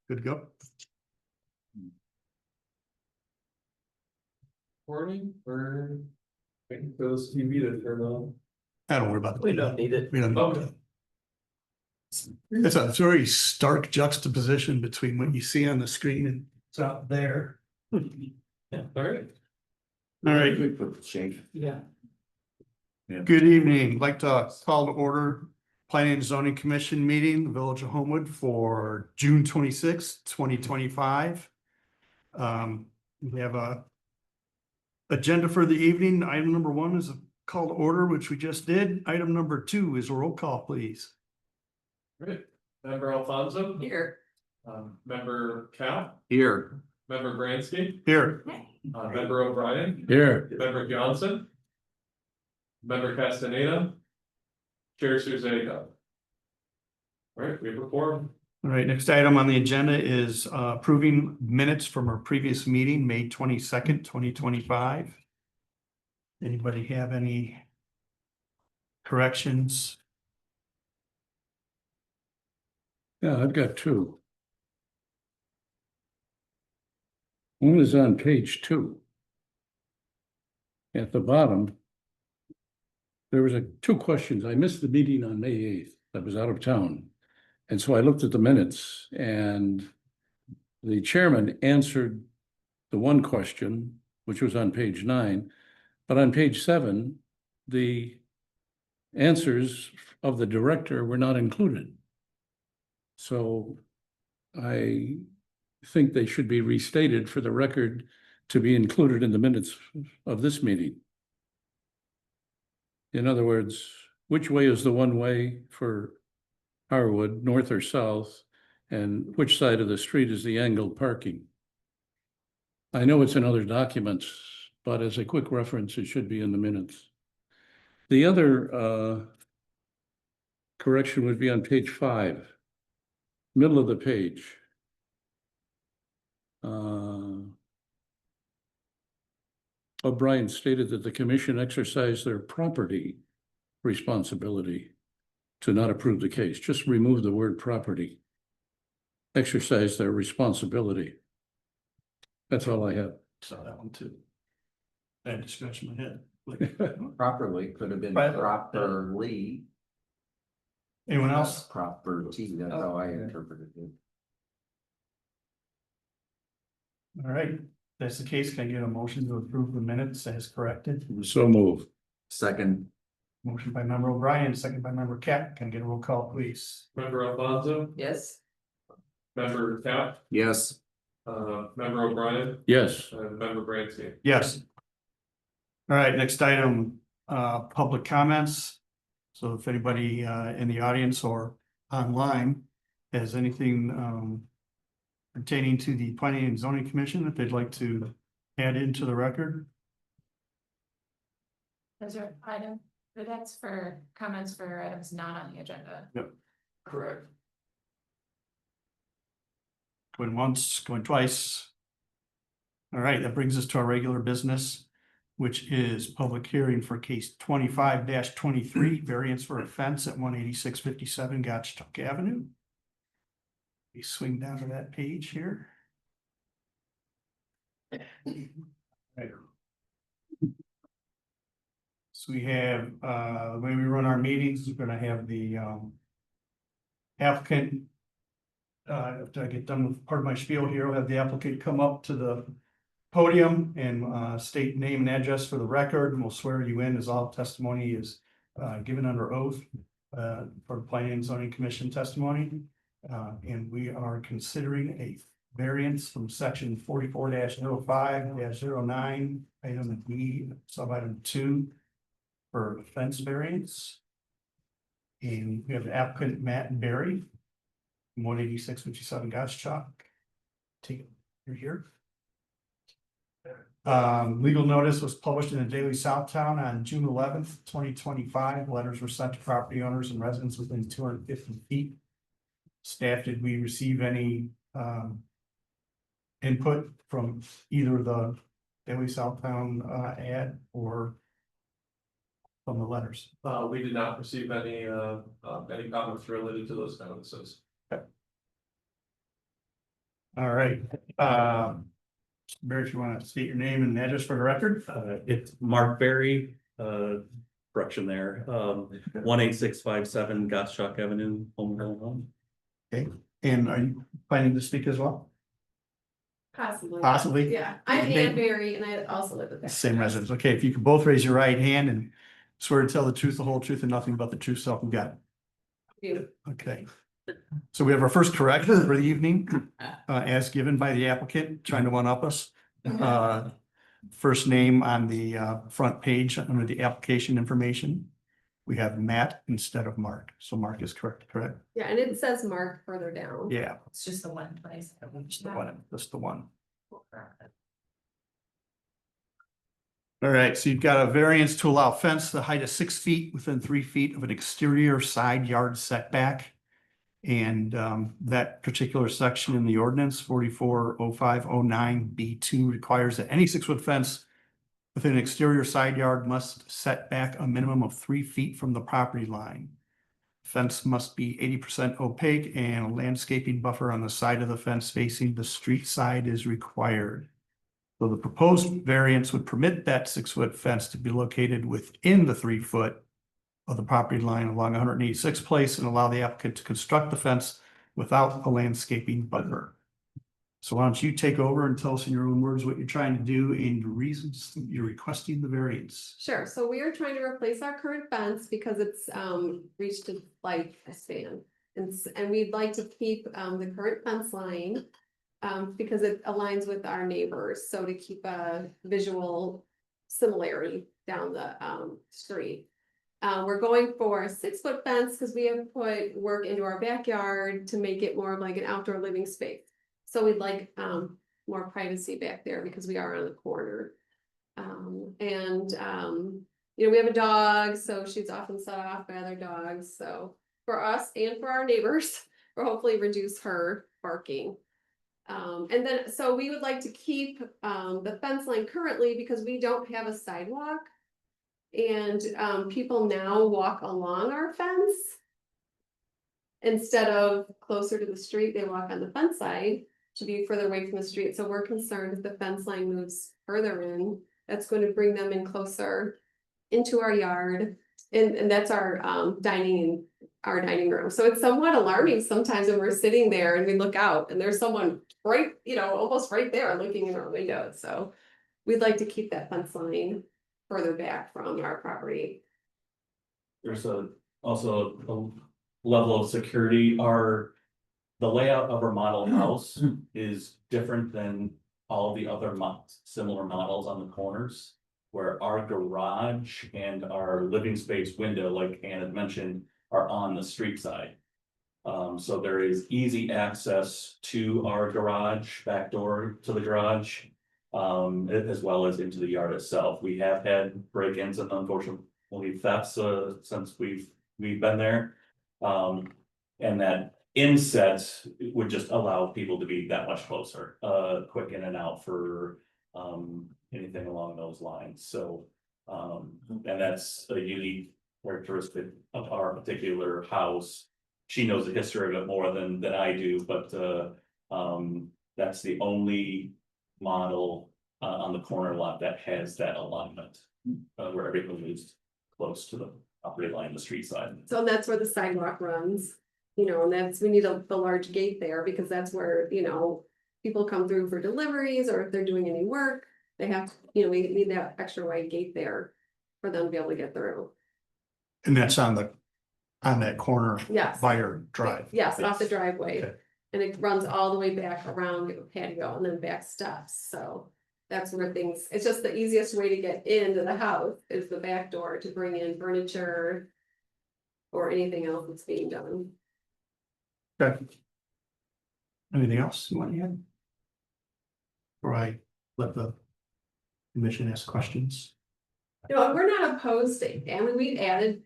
Good to go. Recording or waiting for this TV to turn on? I don't worry about it. We don't need it. We don't need Okay. it. It's a very stark juxtaposition between what you see on the screen and it's out there. Yeah, all right. All right, Yeah. good evening. I'd like to call to order Planning and Zoning Commission meeting, the Village of Homewood for June 26th, 2025. We have a agenda for the evening. Item number 1 is a call to order, which we just did. Item number 2 is a roll call, please. Great. Member Alfonso? Here. Member Cal? Here. Member Bransky? Here. Member O'Brien? Here. Member Johnson? Member Castaneda? Chair Suzega? All right, we have a quorum. All right, next item on the agenda is approving minutes from our previous meeting, May 22nd, 2025. Anybody have any corrections? Yeah, I've got 2. One is on page 2. At the bottom, there was 2 questions. I missed the meeting on May 8th. I was out of town. And so I looked at the minutes and the chairman answered the one question, which was on page 9. But on page 7, the answers of the director were not included. So I think they should be restated for the record to be included in the minutes of this meeting. In other words, which way is the one way for Harwood, north or south, and which side of the street is the angled parking? I know it's in other documents, but as a quick reference, it should be in the minutes. The other correction would be on page 5. Middle of the page. O'Brien stated that the commission exercised their property responsibility to not approve the case. Just remove the word property. Exercise their responsibility. That's all I have. Saw that one too. I had to scratch my head. Like, Properly could have been Right. properly. anyone else? Property, that's how I interpreted it. All right, if that's the case, can I get a motion to approve the minutes as corrected? So move. Second, Motion by member O'Brien, second by member Cap. Can I get a roll call, please? Member Alfonso? Yes. Member Cal? yes, Member O'Brien? Yes. And Member Bransky? Yes. All right, next item, public comments. So if anybody in the audience or online has anything pertaining to the Planning and Zoning Commission that they'd like to add into the record. Those are item, but that's for comments for items not on the agenda. Correct. Going once, going twice. All right, that brings us to our regular business, which is public hearing for case 25-23, variance for a fence at 18657 Gotchtuck Avenue. We swing down to that page here. Right. So we have, the way we run our meetings, we're gonna have the applicant. After I get done with part of my spiel here, I'll have the applicant come up to the podium and state name and address for the record, and we'll swear you in as all testimony is given under oath for the Planning and Zoning Commission testimony. And we are considering a variance from section 44-05-09, item D, sub-item 2 for a fence variance. And we have the applicant Matt Berry, 18657 Gotchtuck. Take it, you're here. Legal notice was published in the Daily Southtown on June 11th, 2025. Letters were sent to property owners and residents within 250 feet. Staff, did we receive any input from either the Daily Southtown ad or from the letters? We did not receive any comments related to those notices. All right, Barry, if you want to state your name and address for the record? It's Mark Berry, correction there, 18657 Gottschalk Avenue, Home. Okay, and are you planning to speak as well? Possibly. Possibly? Yeah, I'm Okay. Ann Berry and I also live with that. Same residence. Okay, if you could both raise your right hand and swear to tell the truth, the whole truth, and nothing but the truth, so help you God. You. Okay. So we have our first correction for the evening, as given by the applicant, trying to one-up us. First name on the front page under the application information. We have Matt instead of Mark. So Mark is correct? Yeah, and it says Mark further down. Yeah, It's just the one place. that's the one, that's the one. All right, so you've got a variance to allow fence the height of 6 feet within 3 feet of an exterior side yard setback. And that particular section in the ordinance 440509B2 requires that any 6-foot fence within an exterior side yard must set back a minimum of 3 feet from the property line. Fence must be 80% opaque and a landscaping buffer on the side of the fence facing the street side is required. So the proposed variance would permit that 6-foot fence to be located within the 3 foot of the property line along 186th Place and allow the applicant to construct the fence without a landscaping buffer. So why don't you take over and tell us in your own words what you're trying to do and the reasons you're requesting the variance. Sure, so we are trying to replace our current fence because it's reached its lifespan. And we'd like to keep the current fence line because it aligns with our neighbors, so to keep a visual similarity down the street. We're going for a 6-foot fence because we have put work into our backyard to make it more of like an outdoor living space. So we'd like more privacy back there because we are on the corner. You know, we have a dog, so she's often set off by other dogs. So for us and for our neighbors, we'll hopefully reduce her barking. And then, so we would like to keep the fence line currently because we don't have a sidewalk. And people now walk along our fence. Instead of closer to the street, they walk on the fence side to be further away from the street. So we're concerned if the fence line moves further in, that's going to bring them in closer into our yard. And that's our dining room. So it's somewhat alarming sometimes when we're sitting there and we look out and there's someone right, you know, almost right there looking in our window. So we'd like to keep that fence line further back from our property. There's also a level of security. The layout of our model house is different than all the other similar models on the corners. Where our garage and our living space window, like Ann had mentioned, are on the street side. So there is easy access to our garage, back door to the garage. As well as into the yard itself. We have had break-ins and unfortunately thefts since we've been there. And that inset would just allow people to be that much closer, quick in and out for anything along those lines. So and that's a unique characteristic of our particular house. She knows the history of it more than I do, but that's the only model on the corner lot that has that alignment, where everything is close to the property line, the street side. So that's where the sidewalk runs, you know, and we need the large gate there because that's where, you know, people come through for deliveries or if they're doing any work, they have, you know, we need that extra wide gate there for them to be able to get through. And that's on that corner Yes. by your drive. Yes, off the driveway. Okay. And it runs all the way back around the patio and then back steps, so that's where it's just the easiest way to get into the house is the back door to bring in furniture. Or anything else that's being done. Okay. Anything else you want to add? Or I let the commission ask questions? No, we're not opposed to, I mean, we've added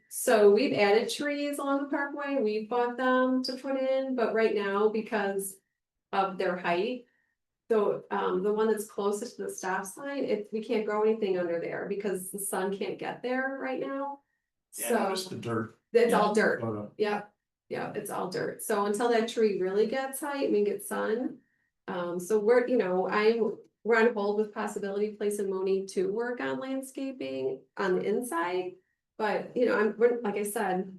trees along the parkway, we bought them to put in, but right now because of their height. So, the one that's closest to the stop sign, we can't grow anything under there because the sun can't get there right now. So, Just the dirt. it's all dirt, Oh, yeah, it's all dirt, so until that tree really gets height, gets sun. So we're, we're on hold with possibility Place and Moni to work on landscaping on the inside. But, like I said,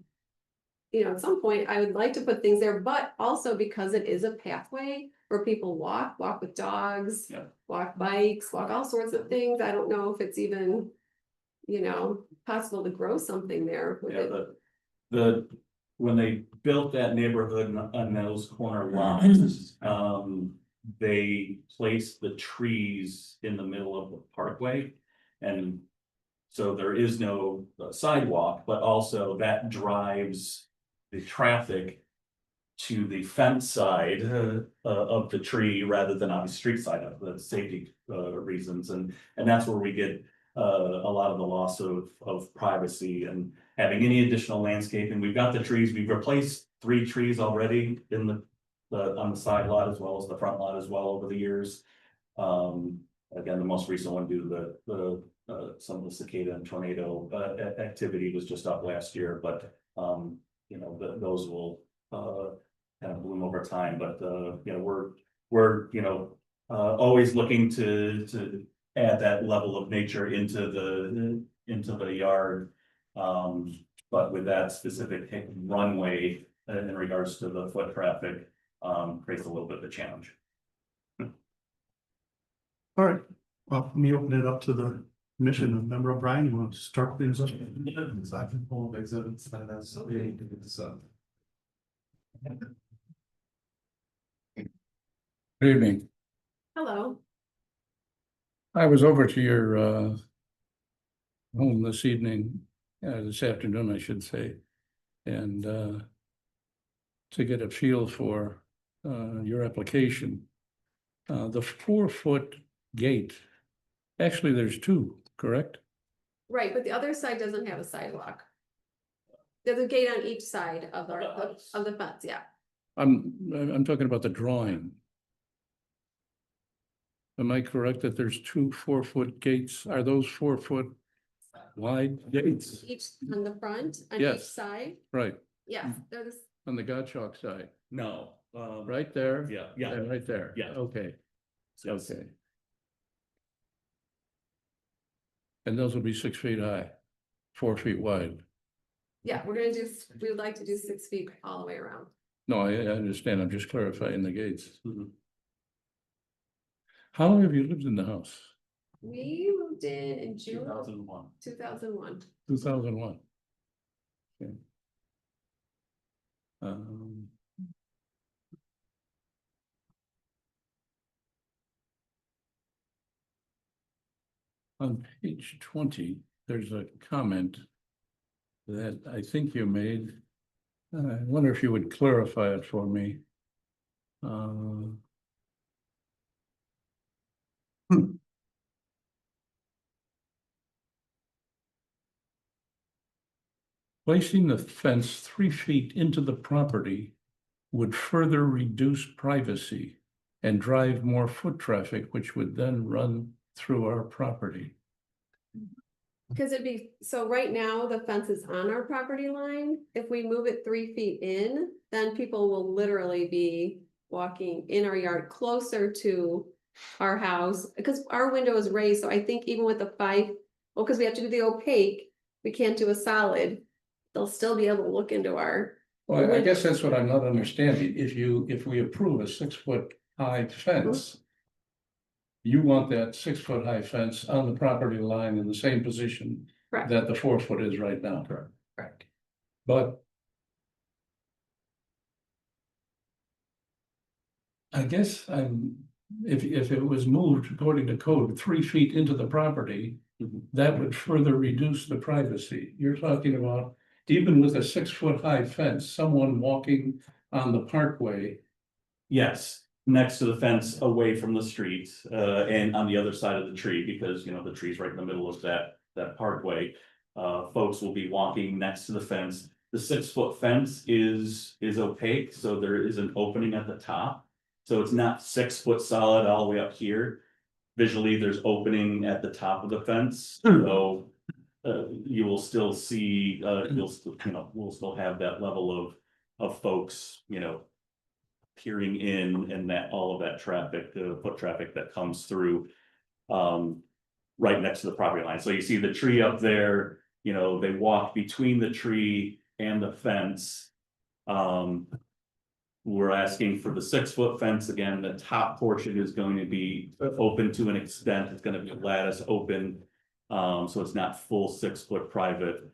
at some point I would like to put things there, but also because it is a pathway where people walk with dogs. Yeah. Walk bikes, walk all sorts of things. I don't know if it's even, possible to grow something there with Yeah, it. when they built that neighborhood on those corner lots, they placed the trees in the middle of the parkway. And so there is no sidewalk, but also that drives the traffic to the fence side of the tree rather than on the street side of the safety reasons. And that's where we get a lot of the loss of privacy and having any additional landscaping. We've got the trees, we've replaced 3 trees already in the on the side lot as well as the front lot as well over the years. Again, the most recent one due to the some of the cicada and tornado activity was just up last year, but those will kind of bloom over time. But we're always looking to add that level of nature into the yard. But with that specific runway in regards to the foot traffic, creates a little bit of a challenge. All right, well, let me open it up to the commission. Member O'Brien, you want to start things up? I can pull up exhibits that has. Good evening. Hello. I was over to your home this afternoon, I should say, and to get a feel for your application. The 4-foot gate, actually, there's 2, correct? Right, but the other side doesn't have a sidewalk. There's a gate on each side of the fence, yeah. I'm talking about the drawing. Am I correct that there's 2 4-foot gates? Are those 4-foot wide gates? Each on the front, on each Yes. side, Right, yes, they're the, on the Gottschalk side, No. right there? Yeah. And right there? Yeah. Okay, Yes. okay. And those will be 6 feet high, 4 feet wide. yeah, we would like to do 6 feet all the way around. No, I understand. I'm just clarifying the gates. Mhm. How long have you lived in the house? We moved in June 2001. 2001. 2001. Okay. Um, On page 20, there's a comment that I think you made. I wonder if you would clarify it for me. Placing the fence 3 feet into the property would further reduce privacy and drive more foot traffic, which would then run through our property. Because so right now the fence is on our property line. If we move it 3 feet in, then people will literally be walking in our yard closer to our house. Because our window is raised, so I think even with the because we have to do the opaque, we can't do a solid. They'll still be able to look into our. Well, I guess that's what I'm not understanding. If we approve a 6 foot high fence, you want that 6 foot high fence on the property line in the same position Correct. that the 4 foot is right now. Correct. But I guess if it was moved according to code 3 feet into the property, that would further reduce the privacy. You're talking about even with a 6 foot high fence, someone walking on the parkway. Yes, next to the fence, away from the street, and on the other side of the tree, because the tree's right in the middle of that parkway. Folks will be walking next to the fence. The 6 foot fence is opaque, so there is an opening at the top. So it's not 6 foot solid all the way up here. Visually, there's opening at the top of the fence, so you will still see, we'll still have that level of folks, peering in and that, all of that traffic, the foot traffic that comes through. Right next to the property line. So you see the tree up there, you know, they walk between the tree and the fence. We're asking for the 6-foot fence. Again, the top portion is going to be open to an extent. It's gonna be lattice open. So it's not full 6-foot private.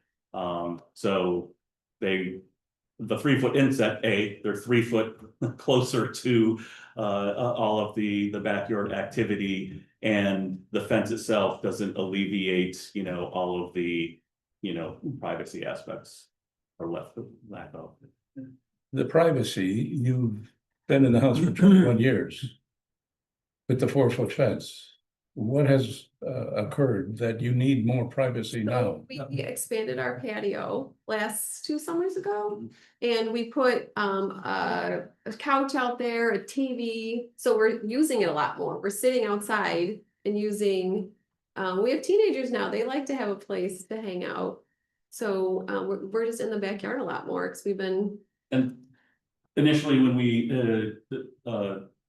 So the 3-foot inset, they're 3 foot closer to all of the backyard activity. And the fence itself doesn't alleviate, you know, all of the, you know, privacy aspects or lack of. The privacy, you've been in the house for 21 years. With the 4-foot fence, what has occurred that you need more privacy now? So we expanded our patio last 2 summers ago, and we put a couch out there, a TV, so we're using it a lot more. We're sitting outside and using, we have teenagers now, they like to have a place to hang out. So we're just in the backyard a lot more, because we've been. And initially, when we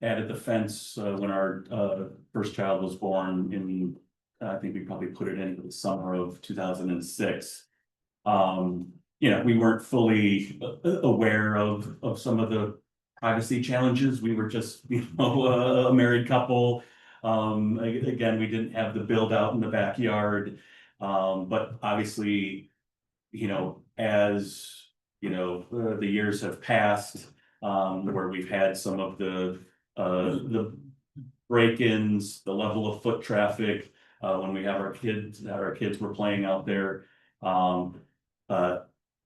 added the fence, when our first child was born in, I think we probably put it in the summer of 2006. You know, we weren't fully aware of some of the privacy challenges. We were just, you know, a married couple. Again, we didn't have the build out in the backyard. But obviously, you know, as you know, the years have passed, where we've had some of the break-ins, the level of foot traffic, when we have our kids were playing out there.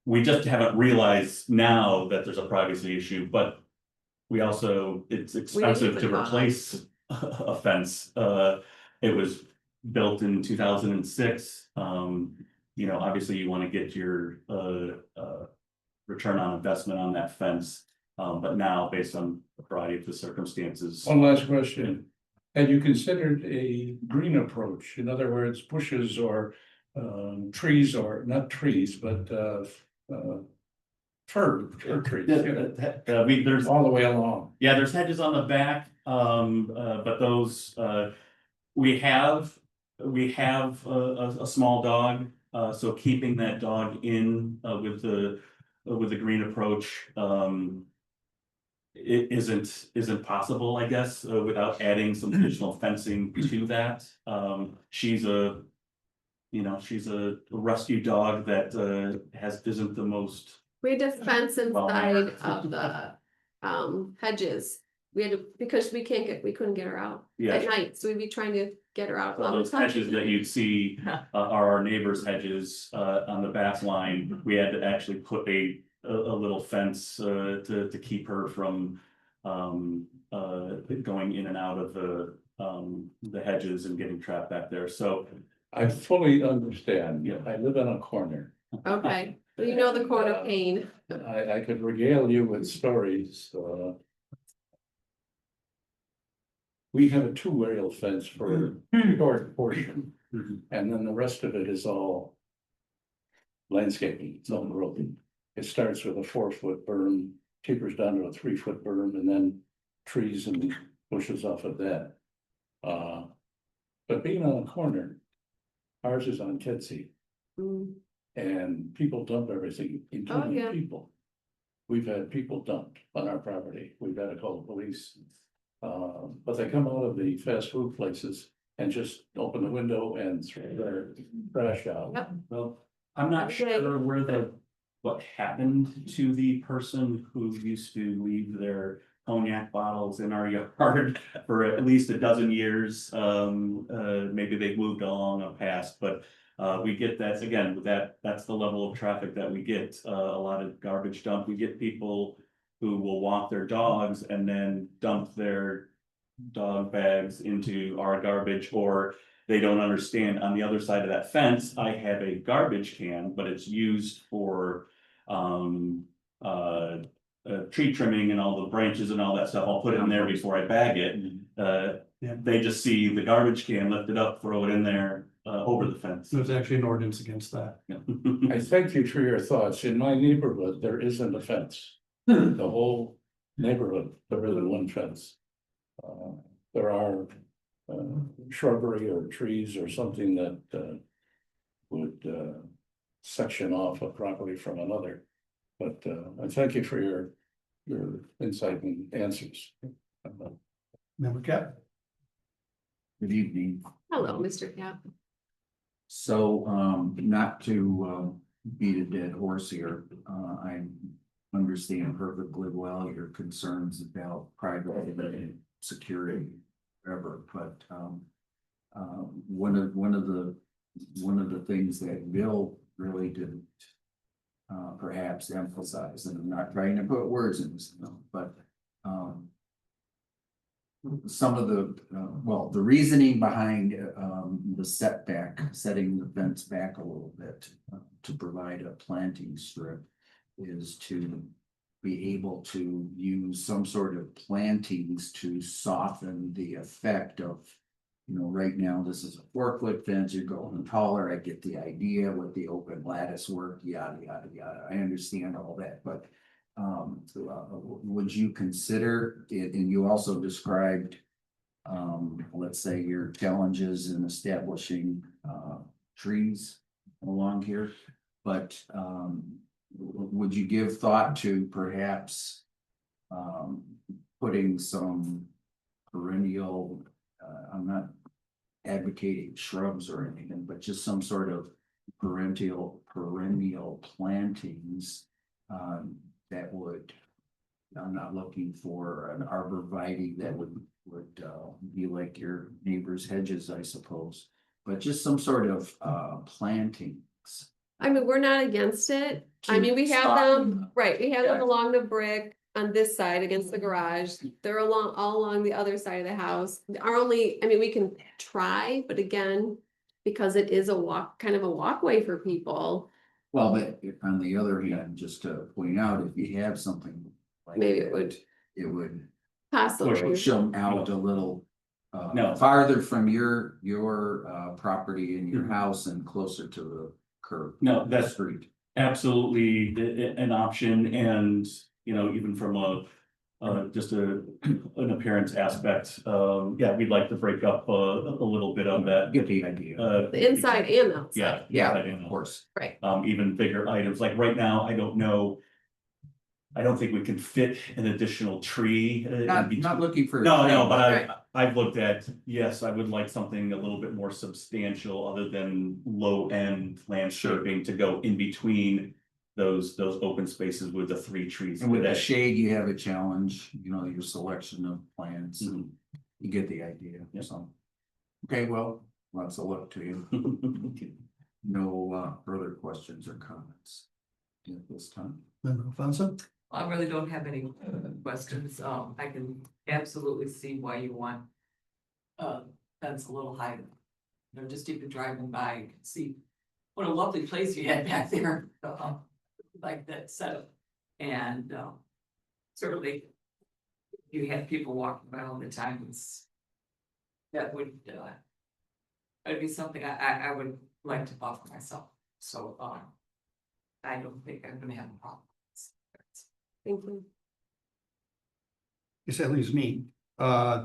We just haven't realized now that there's a privacy issue, but we also, it's expensive to replace a fence. It was built in 2006. You know, obviously you want to get your return on investment on that fence. But now, based on a variety of the circumstances. One last question. Had you considered a green approach? In other words, bushes or trees, or not trees, but fir trees, There's all the way along. Yeah, there's hedges on the back, but those, we have a small dog, so keeping that dog in, with the green approach, it isn't possible, I guess, without adding some additional fencing to that. She's a rescue dog that isn't the most. We had to fence inside of the hedges. We had to, because we couldn't get her out at night, so we'd be trying to get her out. Well, those hedges that you'd see are our neighbor's hedges on the back line. We had to actually put a little fence to keep her from going in and out of the hedges and getting trapped back there. So I fully understand. Yeah, I live on a corner. Okay, well, you know the corner pain. I could regale you with stories. We have a 2 rail fence for a short portion, and then the rest of it is all landscaping, it's all growing. It starts with a 4-foot berm, tapers down to a 3-foot berm, and then trees and bushes off of that. But being on a corner, ours is on Kedzie, Mm. and people dump everything, including yeah. people. We've had people dumped on our property, we've got to call the police. But they come out of the fast food places and just open the window and throw their trash out. Yep. well, I'm not Okay. sure what happened to the person who used to leave their cognac bottles in our yard for at least a dozen years. Maybe they've moved along or past, but we get that, again, that's the level of traffic that we get, a lot of garbage dump. We get people who will walk their dogs and then dump their dog bags into our garbage, or they don't understand, on the other side of that fence, I have a garbage can, but it's used for tree trimming and all the branches and all that stuff. I'll put it in there before I bag it. They just see the garbage can, lift it up, throw it in there, over the fence. There's actually an ordinance against that. I thank you for your thoughts. In my neighborhood, there isn't a fence. The whole neighborhood, there isn't one fence. There are shrubbery or trees or something that would section off a property from another. But I thank you for your insight and answers. Member Cap? Good evening. Hello, Mr. Cap. So, not to, beat a dead horse here, I understand perfectly well your concerns about private security, whatever, but, one of the things that Bill really didn't perhaps emphasize, and I'm not trying to put words in his mouth, but, some of the, well, the reasoning behind, the setback, setting the fence back a little bit, to provide a planting strip is to be able to use some sort of plantings to soften the effect of, you know, right now, this is a 4-foot fence, you're going taller, I get the idea with the open lattice work, yada, yada, yada, I understand all that, but would you consider it, and you also described, let's say your challenges in establishing, trees along here, but, would you give thought to perhaps, putting some perennial, I'm not advocating shrubs or anything, but just some sort of perennial plantings, that would, I'm not looking for an arborvitae that would be like your neighbor's hedges, I suppose. But just some sort of plantings. I mean, we're not against it. I mean, we have them, right, we have them along the brick on this side against the garage. They're all along the other side of the house. Our only, I mean, we can try, but again, because it is kind of a walkway for people. Well, but if on the other hand, just to point out, if you have something like Maybe that, it would it possibly. would show out a little No. farther from your property and your house and closer to the curb. No, that's Street. absolutely an option, and, you know, even from a just an appearance aspect, yeah, we'd like to break up a little bit of that. Get the idea. The inside and the outside. Yeah. Yeah, of course. Right. Even bigger items, like right now, I don't know. I don't think we can fit an additional tree. Not looking for. No, but Right. I've looked at, yes, I would like something a little bit more substantial other than low-end landscaping to go in between those open spaces with the 3 trees. And with the today. shade, you have a challenge, you know, your selection of plants, Mhm. you get the idea, Yep. so. Okay, well, lots of luck to you. No further questions or comments at this time. Member Alfonso? I really don't have any questions. I can absolutely see why you want fence a little higher. You know, just even driving by, you can see what a lovely place you had back there, like that setup. And certainly you have people walking by all the time. That would it'd be something I would like to offer myself. So I don't think I'm gonna have a problem. Thank you. Guess that leaves me. I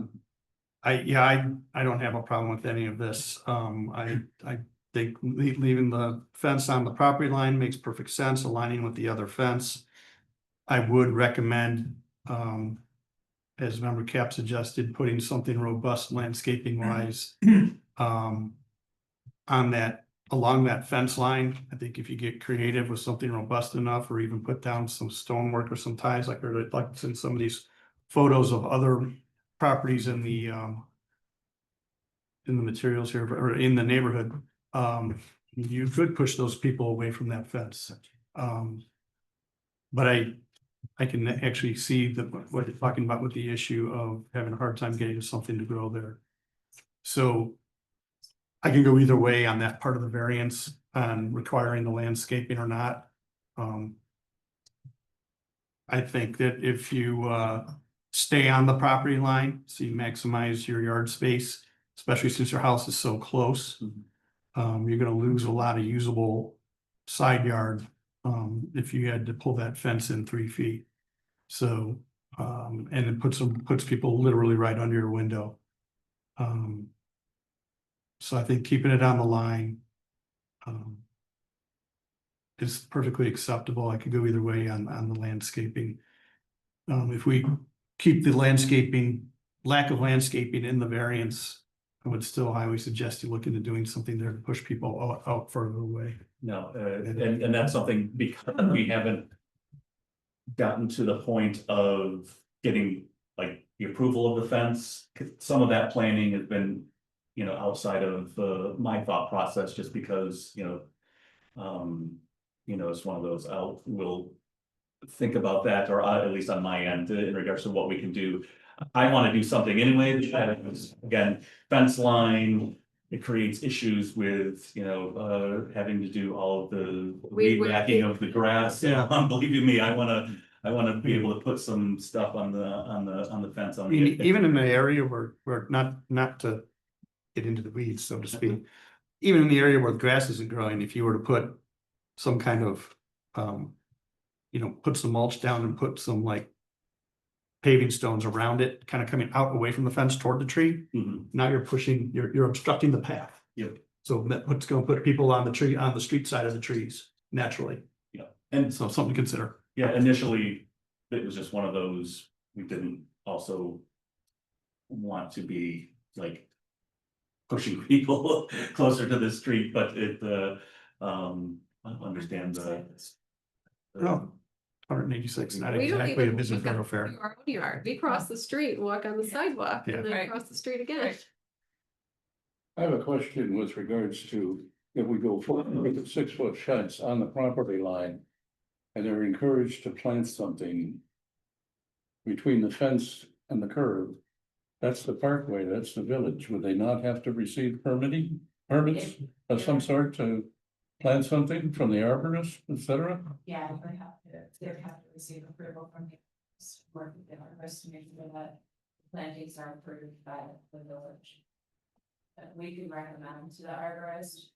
don't have a problem with any of this. I think leaving the fence on the property line makes perfect sense, aligning with the other fence. I would recommend, as Member Cap suggested, putting something robust landscaping wise, on that, along that fence line. I think if you get creative with something robust enough, or even put down some stonework or some ties, like in some of these photos of other properties in the materials here, or in the neighborhood, you could push those people away from that fence. But I can actually see what you're talking about with the issue of having a hard time getting something to grow there. So I can go either way on that part of the variance on requiring the landscaping or not. I think that if you stay on the property line, so you maximize your yard space, especially since your house is so close, you're gonna lose a lot of usable side yard if you had to pull that fence in 3 feet. So And it puts people literally right under your window. So I think keeping it on the line. Is perfectly acceptable. I could go either way on the landscaping. If we keep the lack of landscaping in the variance, I would still highly suggest you look into doing something there to push people out further away. No, and that's something because we haven't gotten to the point of getting like the approval of the fence. 'Cause some of that planning has been, outside of my thought process, just because, it's one of those, we'll think about that, or at least on my end, in regards to what we can do. I want to do something anyway, again, fence line, it creates issues with, having to do all of the weed whacking of the grass. Yeah. Believe me, I wanna be able to put some stuff on the fence. I mean, even in the area where not to get into the weeds, so to speak. Even in the area where the grass isn't growing, if you were to put some kind of, put some mulch down and put some like paving stones around it, kind of coming out away from the fence toward the tree. Mhm. Now you're obstructing the path. Yep. So what's gonna put people on the street side of the trees naturally. Yeah, and So something to consider. yeah, initially, it was just one of those, we didn't also want to be like pushing people closer to the street, but I understand the. Oh, 186, not We don't exactly a even busy walk on thoroughfare. Our own yard, we cross the street, and walk on the sidewalk, Yeah. and then Right. cross the street again. Right. I have a question with regards to if we go forward with the 6-foot fence on the property line. And they're encouraged to plant something. Between the fence and the curb. That's the parkway, that's the village. Would they not have to receive permits of some sort to? Plant something from the arborist, et cetera? Yeah, they would have to receive approval from the, work with the arborist to make sure that plantings are approved by the village. But we could recommend to the arborist,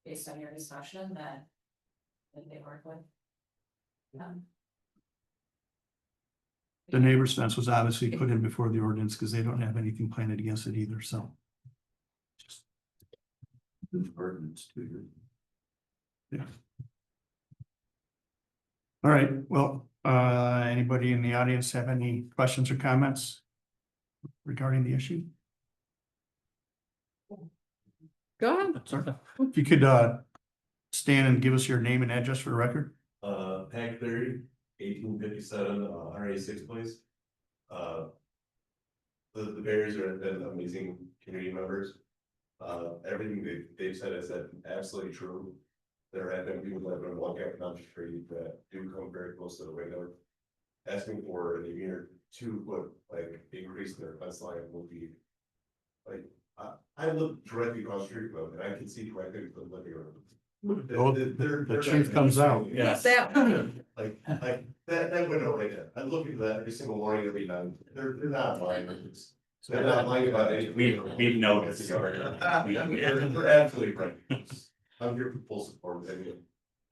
based on your discussion, that they work with. The neighbor's fence was obviously put in before the ordinance because they don't have anything planted against it either, so. Ordinance too. All right, well, anybody in the audience have any questions or comments regarding the issue? Go ahead. Sir, if you could stand and give us your name and address for the record. Hank Cleary, 1857, RA6 place. The Bears have been amazing community members. Everything they've said is absolutely true. There have been people that have been walking up on the street that do come very close to the window. Asking for an even or 2-foot increase in their fence line will be I look directly across the street from them and I can see directly to the living room. Oh, the truth comes out. Yes. Like that window right there, I look at that every single morning, every night, they're not lying. They're not lying about anything. We've noticed. They're absolutely right. I'm here for full support, I mean,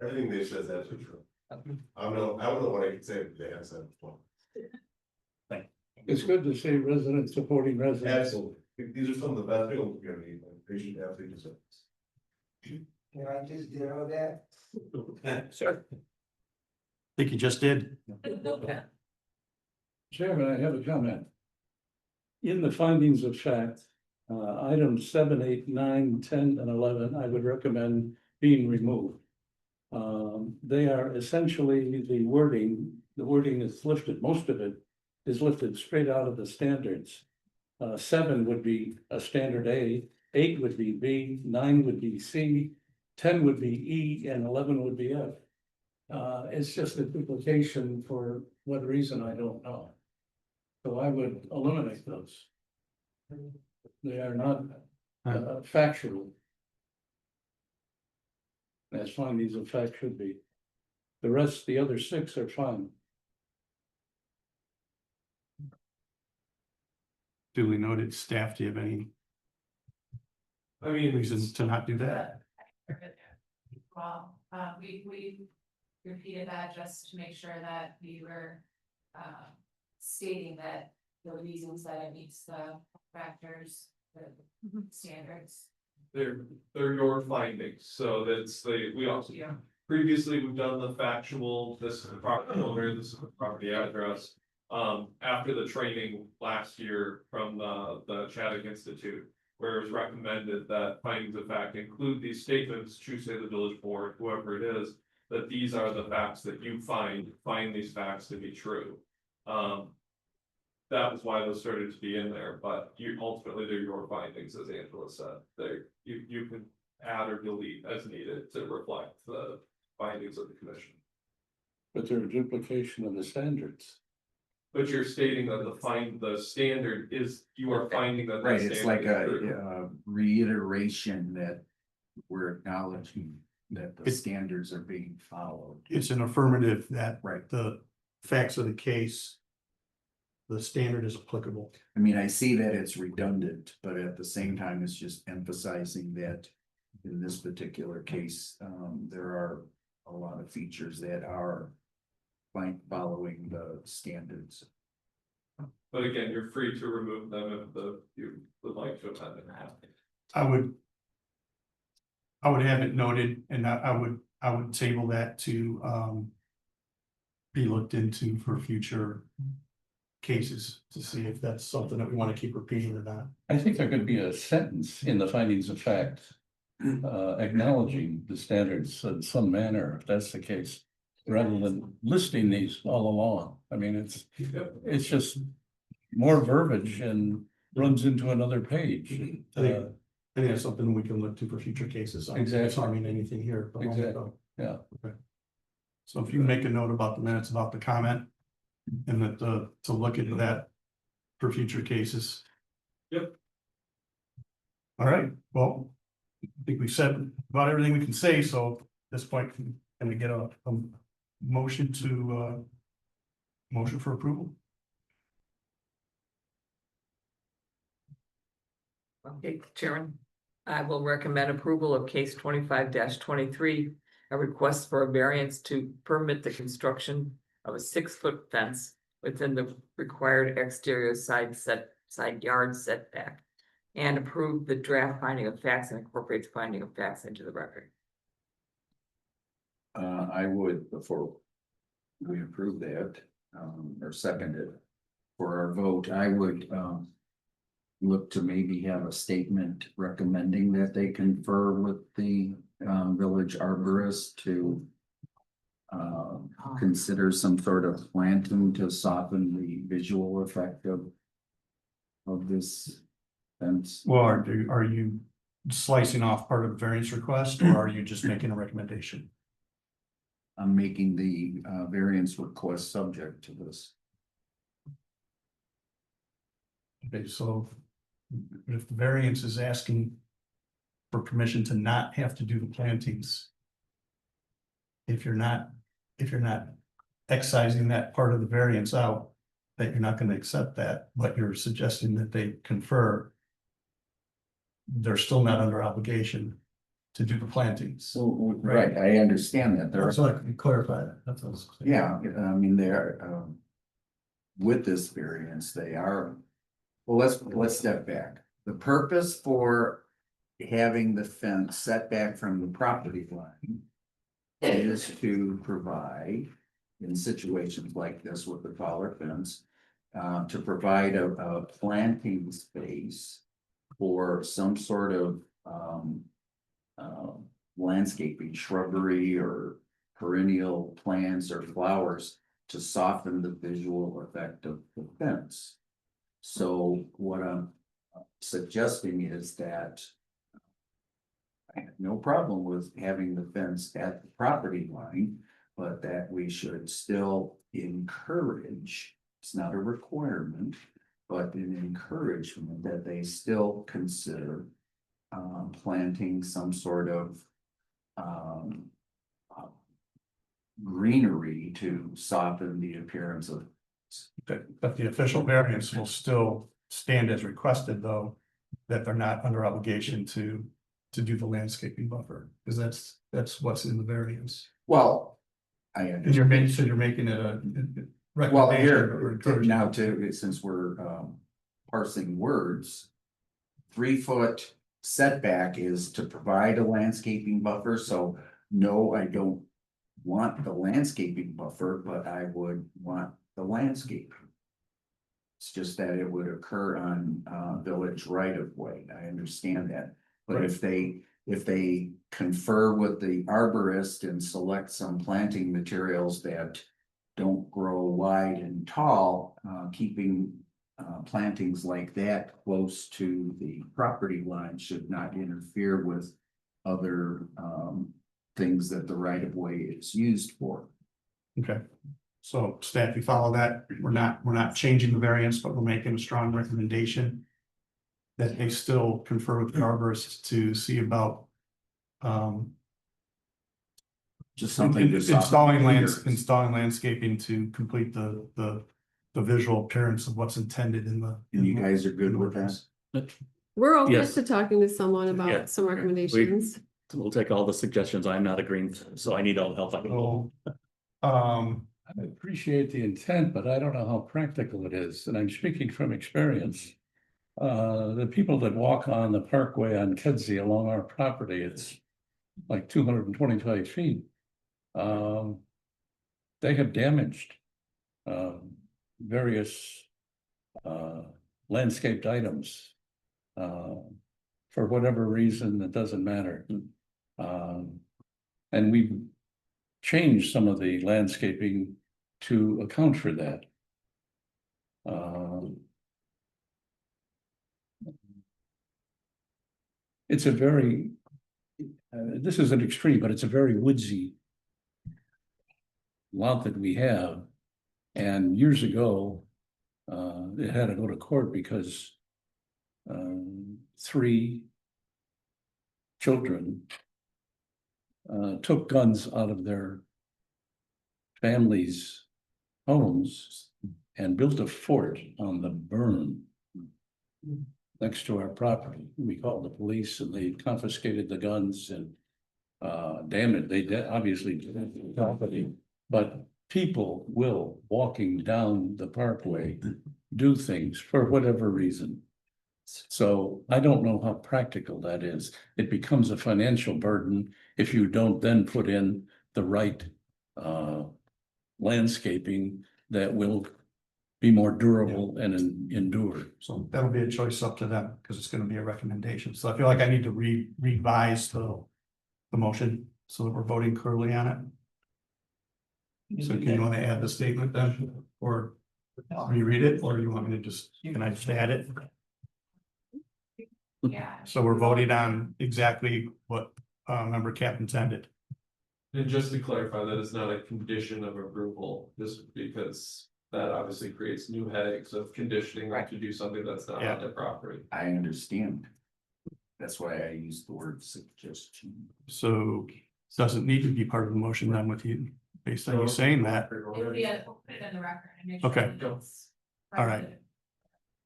everything they said is absolutely true. I don't know what I can say, but they have said before. It's good to see residents supporting residents. Absolutely, these are some of the best people in the community, and they should absolutely deserve this. Can I just zero that? Sure. I think you just did. Chairman, I have a comment. In the findings of fact, items 7, 8, 9, 10, and 11, I would recommend being removed. They are essentially the wording is lifted, most of it is lifted straight out of the standards. 7 would be a standard A, 8 would be B, 9 would be C, 10 would be E, and 11 would be F. It's just a duplication for what reason, I don't know. So I would eliminate those. They are not factual. As findings of fact should be. The rest, the other 6 are fine. Duly noted. Staff, do you have any I mean, reasons to not do that? Well, we repeated that just to make sure that we were stating that the reasons that it meets the factors, the standards. They're your findings, so we also, previously, we've done the factual, this is the property owner, this is the property address. After the training last year from the Chadwick Institute, where it was recommended that findings of fact include these statements, choose say the village board, whoever it is, that these are the facts that you find these facts to be true. That was why those started to be in there, but ultimately they're your findings, as Angela said. You can add or delete as needed to reflect the findings of the commission. But they're a duplication of the standards. But you're stating that the standard is, you are finding that. the Right, it's like standard is true. a reiteration that we're acknowledging that the It's- standards are being followed. It's an affirmative that Right. the facts of the case, the standard is applicable. I mean, I see that it's redundant, but at the same time, it's just emphasizing that in this particular case, there are a lot of features that are following the standards. But again, you're free to remove them if you would like to amend it. I would have it noted, and I would table that to be looked into for future cases to see if that's something that we want to keep repeating or not. I think there could be a sentence in the findings of fact. Acknowledging the standards in some manner, if that's the case, rather than listing these all along. I mean, it's just more verbiage and runs into another page. I think that's something we can look to for future cases. I'm not Exactly. harming anything here. but I'll- Exactly. Yeah. Okay. So if you make a note about the minutes about the comment and that to look into that for future cases. Yep. All right, well, I think we've said about everything we can say, so at this point, can we get a motion motion for approval? Okay, Chairman, I will recommend approval of case 25-23, a request for a variance to permit the construction of a 6-foot fence within the required exterior side yard setback, and approve the draft finding of facts and incorporates finding of facts into the record. I would, before we approve that, or second it for our vote, I would, look to maybe have a statement recommending that they confer with the, village arborist to consider some sort of planting to soften the visual effect of this fence. Well, are you slicing off part of the variance request, or are you just making a recommendation? I'm making the, variance request subject to this. Okay, so if the variance is asking for permission to not have to do the plantings, if you're not excising that part of the variance out, that you're not gonna accept that, but you're suggesting that they confer, they're still not under obligation to do the plantings. Right, I understand that. There are, So I can clarify that, that's what I was saying. yeah, I mean, they're, with this variance, they are, well, let's step back. The purpose for having the fence set back from the property line is to provide, in situations like this with the taller fence, to provide a planting space for some sort of, landscaping, shrubbery or perennial plants or flowers to soften the visual effect of the fence. So what I'm suggesting is that I have no problem with having the fence at the property line, but that we should still encourage, it's not a requirement, but an encouragement that they still consider planting some sort of greenery to soften the appearance of. But the official variance will still stand as requested, though, that they're not under obligation to do the landscaping buffer, because that's what's in the variance. Well, I And you're understand. making, so you're making it Well, recommendation or here, encouragement. now to, since we're parsing words. 3 foot setback is to provide a landscaping buffer, so no, I don't want the landscaping buffer, but I would want the landscape. It's just that it would occur on village right of way, I understand that, but if they confer with the arborist and select some planting materials that don't grow wide and tall, keeping plantings like that close to the property line should not interfere with other things that the right of way is used for. Okay, so staff, you follow that? We're not changing the variance, but we're making a strong recommendation. That they still confer with the arborist to see about. Just something to soften Installing fingers. landscaping to complete the visual appearance of what's intended in the. And you guys are good with that? We're open Yes. to talking to someone Yeah. about some recommendations. We'll take all the suggestions. I'm not agreeing, so I need all the help I can get. So, I appreciate the intent, but I don't know how practical it is, and I'm speaking from experience. The people that walk on the parkway on Kedzie along our property, it's like 225 feet. They have damaged various landscaped items. For whatever reason, it doesn't matter. And we've changed some of the landscaping to account for that. It's a very, this is an extreme, but it's a very woodsy lot that we have. And years ago, it had to go to court because 3 children took guns out of their families' homes and built a fort on the burn next to our property. We called the police and they confiscated the guns and damaged, obviously damaged the property. But people will, walking down the parkway, do things for whatever reason. So I don't know how practical that is. It becomes a financial burden if you don't then put in the right landscaping that will be more durable and endure. so that'll be a choice up to them, because it's gonna be a recommendation. So I feel like I need to revise the motion so that we're voting clearly on it. So can you want to add the statement then, or reread it, or you want me to can I just add it? Yeah. So we're voting on exactly what member Cap intended. And just to clarify, that is not a condition of approval, just because that obviously creates new headaches of conditioning them to do something that's not Yeah. on their property. I understand. That's why I use the word suggestion. So doesn't need to be part of the motion then with you, based on you saying that. It'll be in the record and make sure Okay. that it's. All right.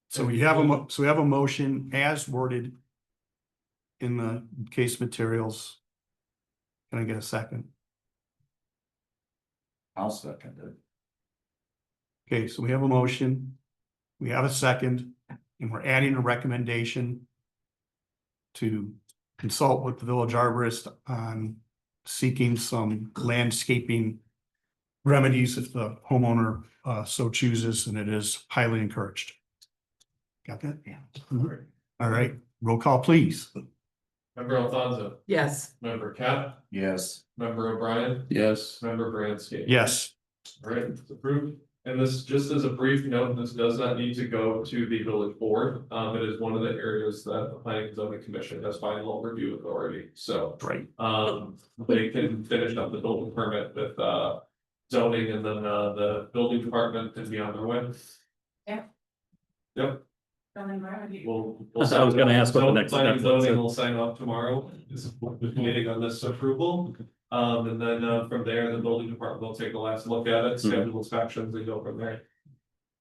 So we have a motion as worded in the case materials. Can I get a second? I'll second it. Okay, so we have a motion. We have a second, and we're adding a recommendation to consult with the village arborist on seeking some landscaping remedies if the homeowner so chooses, and it is highly encouraged. Got that? Yeah. All right, roll call, please. Member Alfonso, Yes. member Cap, Yes. member O'Brien, Yes. member Bransky. Yes, All right, it's approved. And this, just as a brief note, this does not need to go to the village board. It is one of the areas that the planning and zoning commission has final review authority, so. right. They can finish up the building permit with zoning, and then the building department can be on their way. Yeah. Yep, Building permit. we'll. I was gonna ask what the next Planning and step was. zoning will sign off tomorrow, is the meeting on this approval. And then from there, the building department will take a last look at it, schedule inspections and go from there.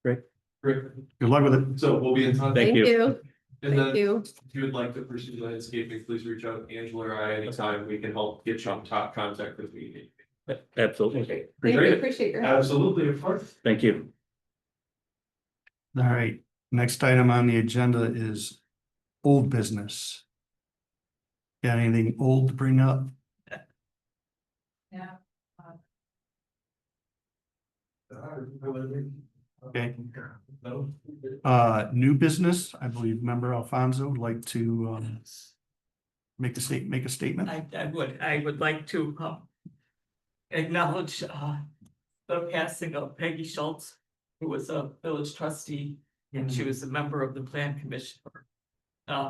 Great. Great, Good luck with it. so we'll be in touch. Thank Thank you. you, And thank then you. if you would like to pursue landscaping, please reach out to Angela or I anytime. We can help get you on top contact with me. Absolutely. Thank you, Great. appreciate your help. Absolutely, of course. Thank you. All right, next item on the agenda is old business. Got anything old to bring up? Yeah. Okay, No. new business, I believe member Alfonso would like to, make a statement. I would like to, acknowledge, the passing of Peggy Schultz, who was a village trustee, and she was a member of the plan commission for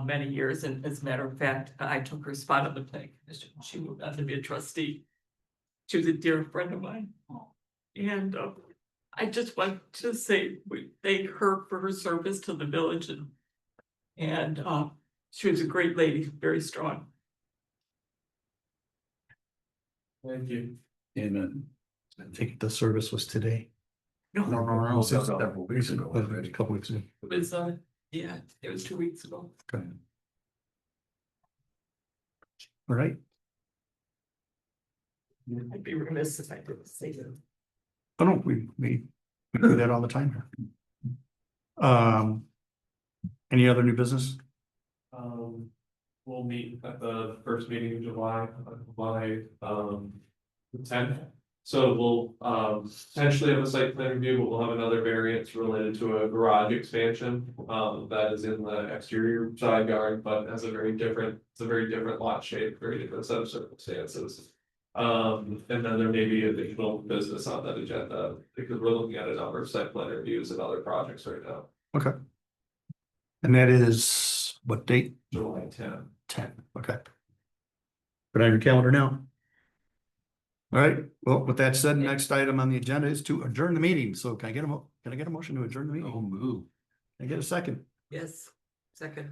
many years, and as a matter of fact, I took her spot on the plan commission. She moved on to be a trustee. She was a dear friend of mine. And I just want to say, we thank her for her service to the village, and she was a great lady, very strong. Thank you. Amen. I think the service was today. No, It was Several weeks ago A already. couple weeks ago. it was, yeah, it was 2 weeks ago. Okay. All right, I'd be remiss if I didn't say that. oh no, we do that all the time here. Any other new business? We'll meet at the first meeting in July, the 10th. So we'll, potentially have a site plan review, but we'll have another variance related to a garage expansion. That is in the exterior side yard, but has a very different, it's a very different lot shape, very different set of circumstances. And then there may be additional business on that agenda, because we're looking at a number of site plan reviews and other projects right now, Okay. And that is what date? July 10. 10, okay. Put it on your calendar now. All right, well, with that said, next item on the agenda is to adjourn the meeting, so can I get a motion to adjourn the meeting? Move. Can I get a second? Yes, second.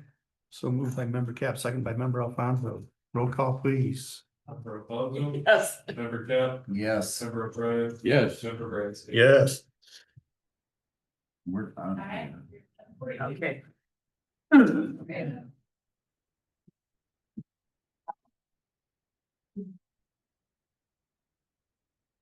So moved by member Cap, second by member Alfonso, roll call please. Member Alfonso, Yes. member Cap, Yes, member O'Brien, Yes. member Bransky. Yes. we're on. Alright. Okay. Okay.